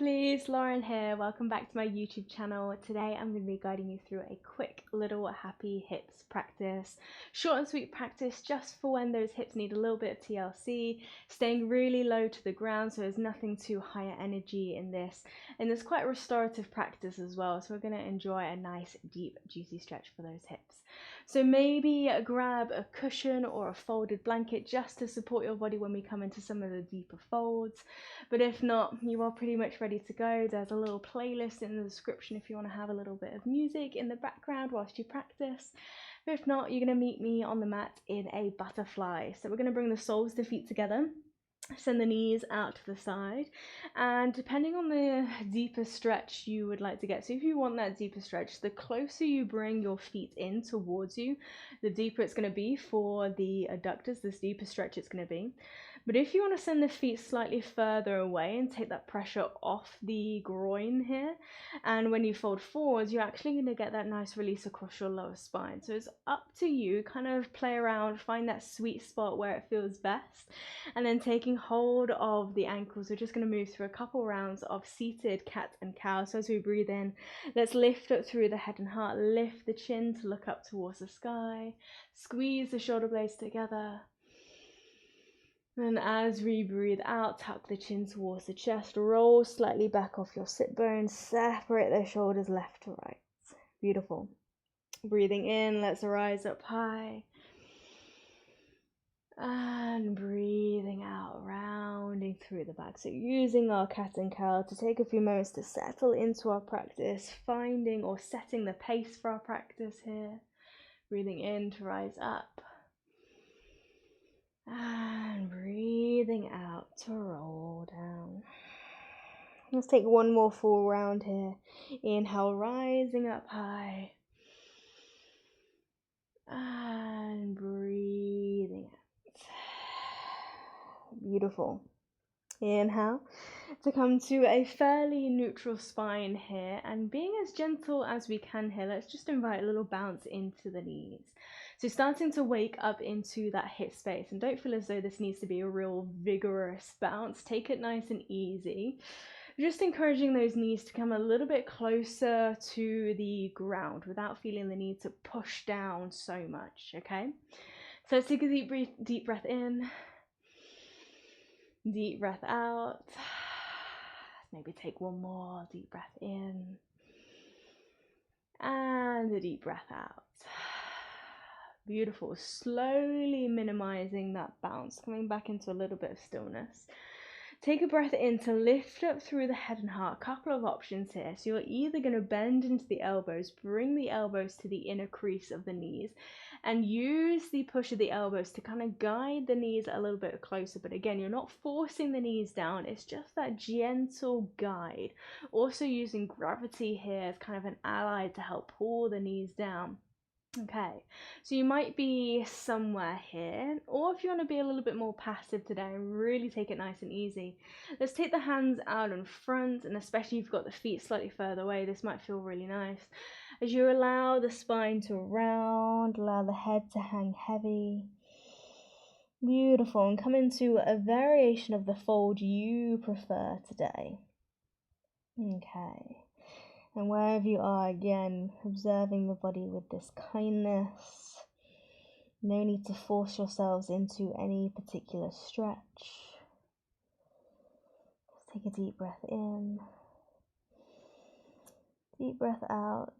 lovelies, Lauren here. Welcome back to my YouTube channel. Today I'm going to be guiding you through a quick little happy hips practice. Short and sweet practice just for when those hips need a little bit of TLC, staying really low to the ground so there's nothing too higher energy in this. And it's quite a restorative practice as well, so we're going to enjoy a nice deep juicy stretch for those hips. So maybe grab a cushion or a folded blanket just to support your body when we come into some of the deeper folds. But if not, you are pretty much ready to go. There's a little playlist in the description if you want to have a little bit of music in the background whilst you practice. But if not, you're going to meet me on the mat in a butterfly. So we're going to bring the soles of the feet together. Send the knees out to the side, and depending on the deeper stretch you would like to get, so if you want that deeper stretch, the closer you bring your feet in towards you, the deeper it's going to be for the adductors, this deeper stretch it's going to be. But if you want to send the feet slightly further away and take that pressure off the groin here, and when you fold forwards, you're actually going to get that nice release across your lower spine. So it's up to you, kind of play around, find that sweet spot where it feels best, and then taking hold of the ankles. We're just going to move through a couple rounds of seated cat and cow. So as we breathe in, let's lift up through the head and heart, lift the chin to look up towards the sky, squeeze the shoulder blades together. And as we breathe out, tuck the chin towards the chest, roll slightly back off your sit bones, separate the shoulders left to right. Beautiful. Breathing in, let's rise up high. And breathing out, rounding through the back. So using our cat and cow to take a few moments to settle into our practice, finding or setting the pace for our practice here. Breathing in to rise up. And breathing out to roll down. Let's take one more full round here. Inhale, rising up high. And breathing out. Beautiful. Inhale to come to a fairly neutral spine here, and being as gentle as we can here, let's just invite a little bounce into the knees. So starting to wake up into that hip space, and don't feel as though this needs to be a real vigorous bounce. Take it nice and easy. Just encouraging those knees to come a little bit closer to the ground without feeling the need to push down so much, okay? So let's take a deep breath in. Deep breath out. Maybe take one more deep breath in. And a deep breath out. Beautiful. Slowly minimizing that bounce, coming back into a little bit of stillness. Take a breath in to lift up through the head and heart. A couple of options here. So you're either going to bend into the elbows, bring the elbows to the inner crease of the knees, and use the push of the elbows to kind of guide the knees a little bit closer. But again, you're not forcing the knees down. It's just that gentle guide. Also using gravity here as kind of an ally to help pull the knees down. Okay, so you might be somewhere here, or if you want to be a little bit more passive today and really take it nice and easy, let's take the hands out in front, and especially if you've got the feet slightly further away, this might feel really nice. As you allow the spine to round, allow the head to hang heavy. Beautiful, and come into a variation of the fold you prefer today. Okay. And wherever you are, again, observing the body with this kindness. No need to force yourselves into any particular stretch. Just take a deep breath in. Deep breath out.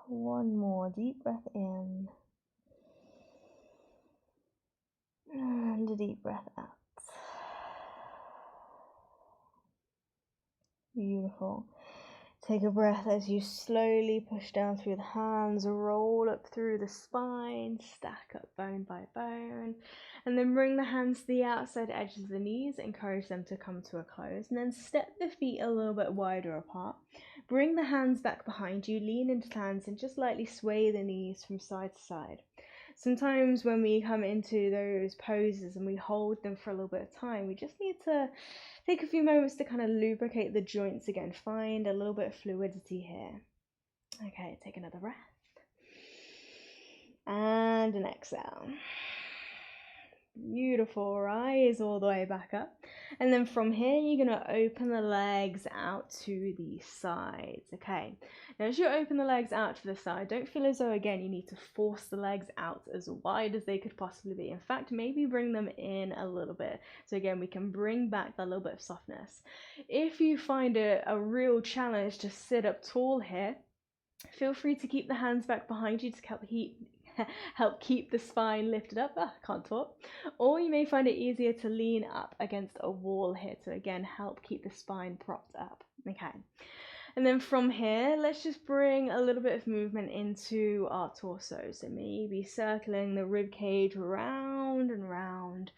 One more deep breath in. And a deep breath out. Beautiful. Take a breath as you slowly push down through the hands, roll up through the spine, stack up bone by bone, and then bring the hands to the outside edges of the knees, encourage them to come to a close, and then step the feet a little bit wider apart. Bring the hands back behind you, lean into the hands, and just lightly sway the knees from side to side. Sometimes when we come into those poses and we hold them for a little bit of time, we just need to take a few moments to kind of lubricate the joints again, find a little bit of fluidity here. Okay, take another breath. And an exhale. Beautiful, rise all the way back up. And then from here, you're gonna open the legs out to the sides, okay? Now as you open the legs out to the side, don't feel as though, again, you need to force the legs out as wide as they could possibly be. In fact, maybe bring them in a little bit. So again, we can bring back that little bit of softness. If you find it a real challenge to sit up tall here, feel free to keep the hands back behind you to help keep the spine lifted up. I can't talk. Or you may find it easier to lean up against a wall here to again help keep the spine propped up. Okay. And then from here, let's just bring a little bit of movement into our torso. So maybe circling the rib cage round and round,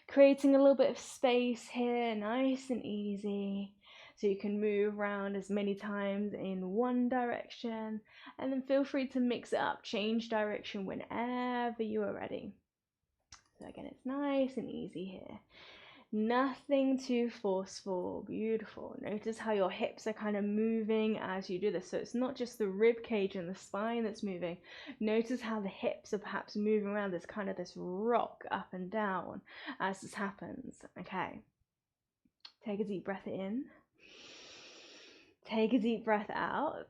creating a little bit of space here, nice and easy. So you can move around as many times in one direction, and then feel free to mix it up, change direction whenever you are ready. So again, it's nice and easy here. Nothing too forceful. Beautiful. Notice how your hips are kind of moving as you do this. So it's not just the rib cage and the spine that's moving. Notice how the hips are perhaps moving around. There's kind of this rock up and down as this happens. Okay. Take a deep breath in. Take a deep breath out,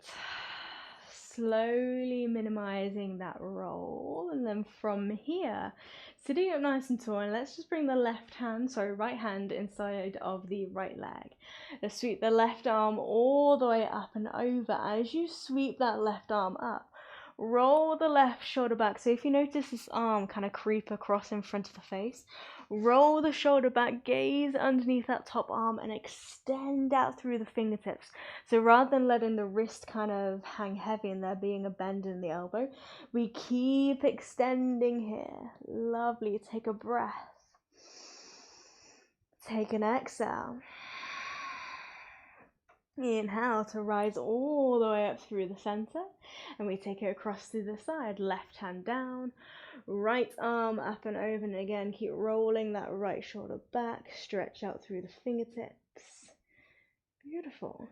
slowly minimizing that roll. And then from here, sitting up nice and tall, and let's just bring the right hand inside of the right leg. Let's sweep the left arm all the way up and over. As you sweep that left arm up, roll the left shoulder back. So if you notice this arm kind of creep across in front of the face, roll the shoulder back, gaze underneath that top arm and extend out through the fingertips. So rather than letting the wrist kind of hang heavy and there being a bend in the elbow, we keep extending here. Lovely. Take a breath. Take an exhale. Inhale to rise all the way up through the center, and we take it across to the side. Left hand down, right arm up and over, and again keep rolling that right shoulder back, stretch out through the fingertips. Beautiful.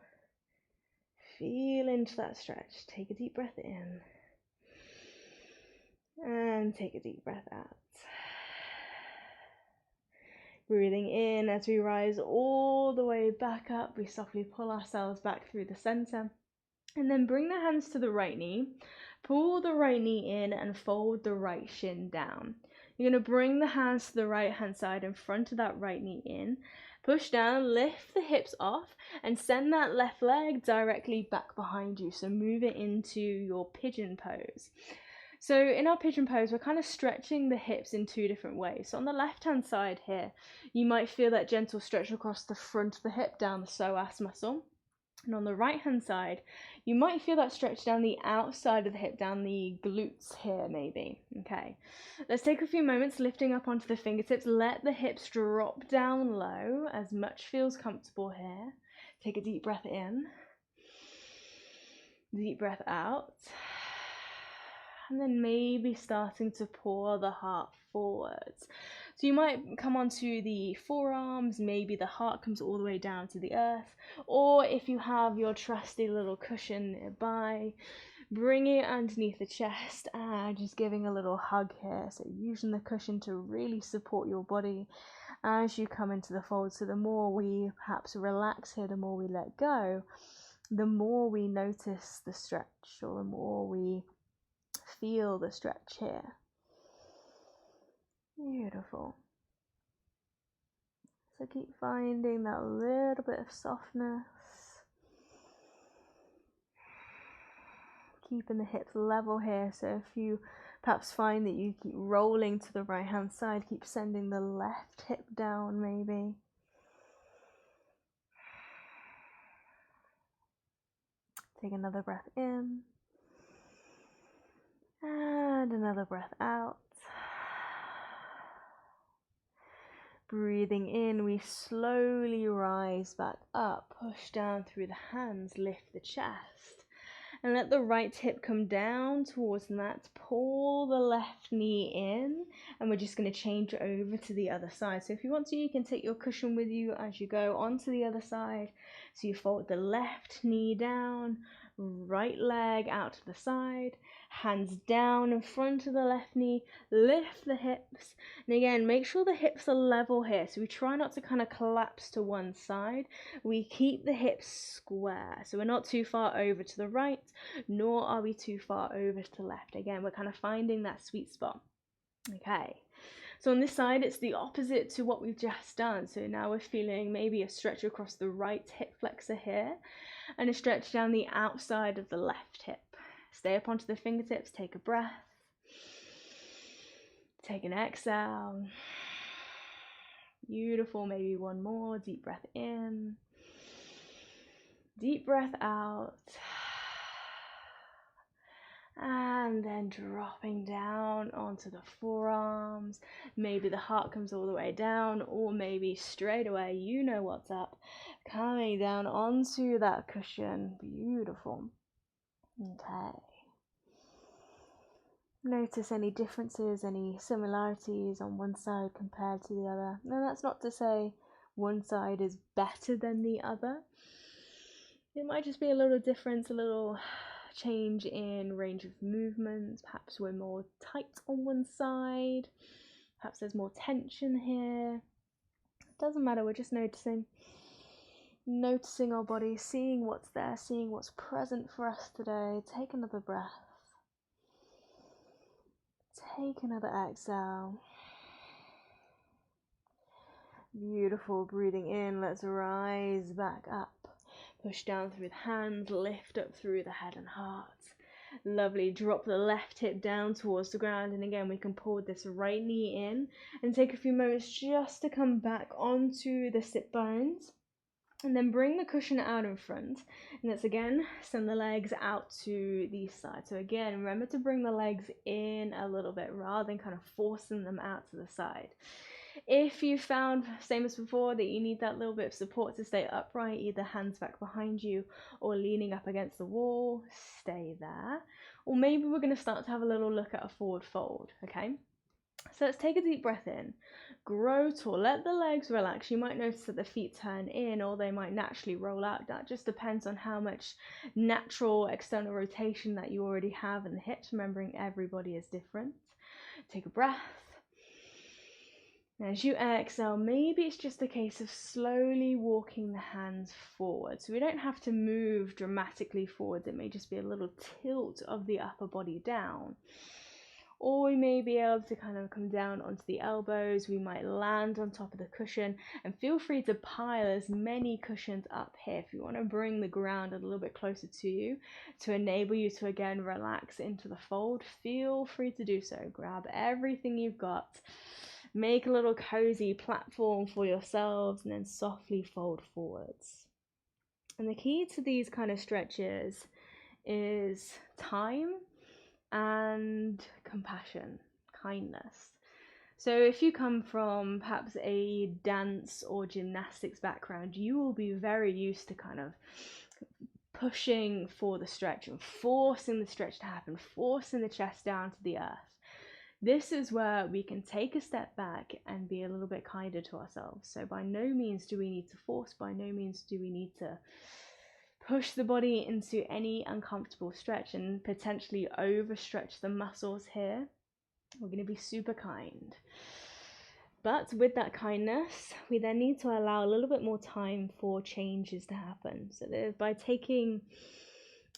Feel into that stretch. Take a deep breath in and take a deep breath out. Breathing in as we rise all the way back up, we softly pull ourselves back through the center. And then bring the hands to the right knee. Pull the right knee in and fold the right shin down. You're going to bring the hands to the right hand side in front of that right knee in. Push down, lift the hips off, and send that left leg directly back behind you. So move it into your pigeon pose. So in our pigeon pose, we're kind of stretching the hips in two different ways. So on the left-hand side here, you might feel that gentle stretch across the front of the hip, down the psoas muscle. And on the right-hand side, you might feel that stretch down the outside of the hip, down the glutes here maybe. Okay, let's take a few moments lifting up onto the fingertips. Let the hips drop down low, as much feels comfortable here. Take a deep breath in. Deep breath out. And then maybe starting to pour the heart forwards. So you might come onto the forearms, maybe the heart comes all the way down to the earth, or if you have your trusty little cushion nearby, bring it underneath the chest and just giving a little hug here. So using the cushion to really support your body as you come into the fold. So the more we perhaps relax here, the more we let go, the more we notice the stretch, or the more we feel the stretch here. Beautiful. So keep finding that little bit of softness. Keeping the hips level here. So if you perhaps find that you keep rolling to the right hand side, keep sending the left hip down maybe. Take another breath in. And another breath out. Breathing in, we slowly rise back up, push down through the hands, lift the chest, and let the right hip come down towards the mat. Pull the left knee in, and we're just going to change over to the other side. So if you want to, you can take your cushion with you as you go onto the other side. So you fold the left knee down, Right leg out to the side, hands down in front of the left knee, lift the hips, and again make sure the hips are level here, so we try not to kind of collapse to one side. We keep the hips square, so we're not too far over to the right, nor are we too far over to the left. Again, we're kind of finding that sweet spot. Okay, so on this side it's the opposite to what we've just done. So now we're feeling maybe a stretch across the right hip flexor here, and a stretch down the outside of the left hip. Stay up onto the fingertips, take a breath, take an exhale. Beautiful, maybe one more, deep breath in, deep breath out, and then dropping down onto the forearms. Maybe the heart comes all the way down, or maybe straight away, you know what's up, coming down onto that cushion. Beautiful. Okay. Notice any differences, any similarities on one side compared to the other. Now, that's not to say one side is better than the other. It might just be a little difference, a little change in range of movement. Perhaps we're more tight on one side. Perhaps there's more tension here. It doesn't matter, we're just noticing our body, seeing what's there, seeing what's present for us today. Take another breath. Take another exhale. Beautiful. Breathing in, let's rise back up. Push down through the hands, lift up through the head and heart. Lovely. Drop the left hip down towards the ground, and again we can pull this right knee in and take a few moments just to come back onto the sit bones. And then bring the cushion out in front, and let's again send the legs out to the side. So again, remember to bring the legs in a little bit rather than kind of forcing them out to the side. If you found, same as before, that you need that little bit of support to stay upright, either hands back behind you or leaning up against the wall, stay there. Or maybe we're going to start to have a little look at a forward fold, okay? So let's take a deep breath in, grow tall, let the legs relax. You might notice that the feet turn in or they might naturally roll out. That just depends on how much natural external rotation that you already have in the hips, remembering everybody is different. Take a breath. As you exhale, maybe it's just a case of slowly walking the hands forward. So we don't have to move dramatically forward. It may just be a little tilt of the upper body down. Or we may be able to kind of come down onto the elbows. We might land on top of the cushion, and feel free to pile as many cushions up here if you want to bring the ground a little bit closer to you to enable you to again relax into the fold. Feel free to do so. Grab everything you've got, make a little cozy platform for yourselves, and then softly fold forwards. And the key to these kind of stretches is time and compassion, kindness. So if you come from perhaps a dance or gymnastics background, you will be very used to kind of pushing for the stretch and forcing the stretch to happen, forcing the chest down to the earth. This is where we can take a step back and be a little bit kinder to ourselves. So by no means do we need to force, by no means do we need to push the body into any uncomfortable stretch and potentially overstretch the muscles here. We're going to be super kind. But with that kindness, we then need to allow a little bit more time for changes to happen. So that by taking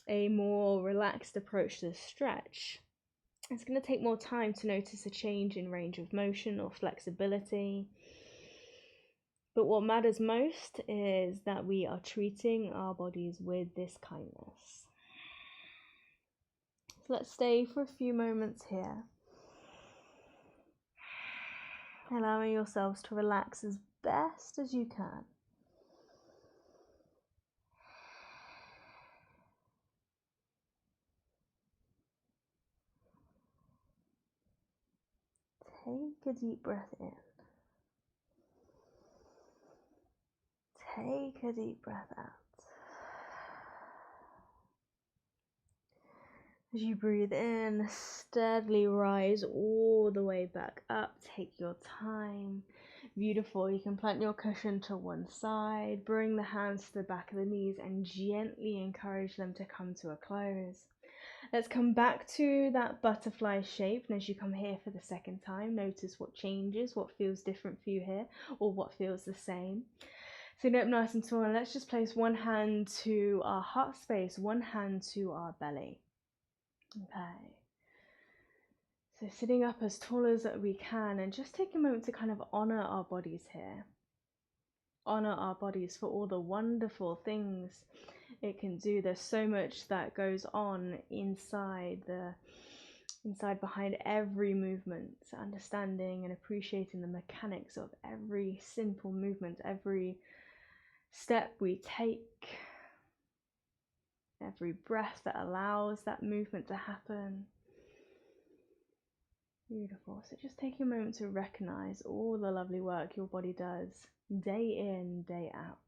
a more relaxed approach to the stretch, it's going to take more time to notice a change in range of motion or flexibility. But what matters most is that we are treating our bodies with this kindness. So let's stay for a few moments here, allowing yourselves to relax as best as you can. Take a deep breath in. Take a deep breath out. As you breathe in, steadily rise all the way back up. Take your time. Beautiful. You can plant your cushion to one side, bring the hands to the back of the knees and gently encourage them to come to a close. Let's come back to that butterfly shape, and as you come here for the second time, notice what changes, what feels different for you here, or what feels the same. Sitting up nice and tall, and let's just place one hand to our heart space, one hand to our belly. Okay. So sitting up as tall as we can, and just take a moment to kind of honor our bodies here. Honor our bodies for all the wonderful things it can do. There's so much that goes on inside behind every movement, understanding and appreciating the mechanics of every simple movement, every step we take, every breath that allows that movement to happen. Beautiful. So just take a moment to recognize all the lovely work your body does day in, day out.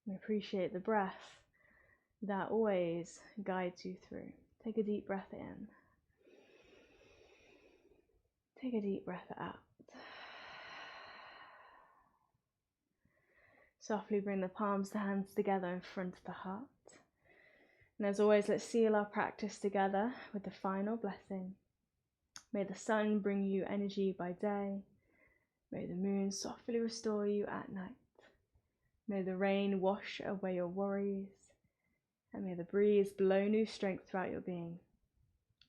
And appreciate the breath that always guides you through. Take a deep breath in. Take a deep breath out. Softly bring the palms of the hands together in front of the heart. And as always, let's seal our practice together with the final blessing. May the sun bring you energy by day. May the moon softly restore you at night. May the rain wash away your worries. And may the breeze blow new strength throughout your being.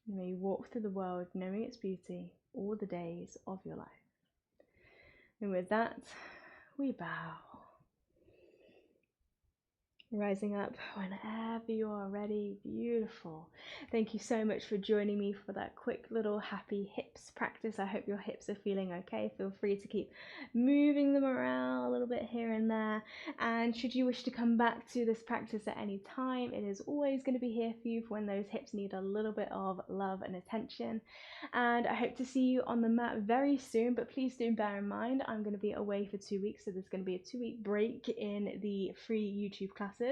And may you walk through the world knowing its beauty all the days of your life. And with that, we bow. Rising up whenever you are ready. Beautiful. Thank you so much for joining me for that quick little happy hips practice. I hope your hips are feeling okay. Feel free to keep moving them around a little bit here and there. And should you wish to come back to this practice at any time, it is always going to be here for you for when those hips need a little bit of love and attention. And I hope to see you on the mat very soon, but please do bear in mind I'm going to be away for 2 weeks, so there's going to be a 2-week break in the free YouTube classes.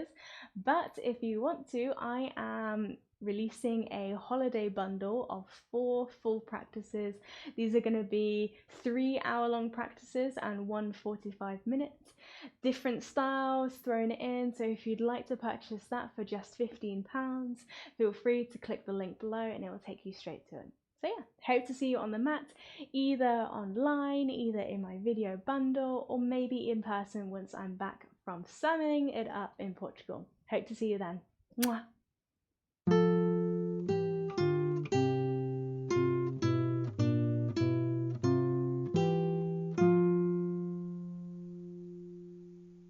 But if you want to, I am releasing a holiday bundle of 4 full practices. These are going to be 3-hour-long practices and 1 45-minute. Different styles thrown in, so if you'd like to purchase that for just £15, feel free to click the link below and it will take you straight to it. So yeah, hope to see you on the mat, either online, either in my video bundle, or maybe in person once I'm back from summing it up in Portugal. Hope to see you then. Mwah.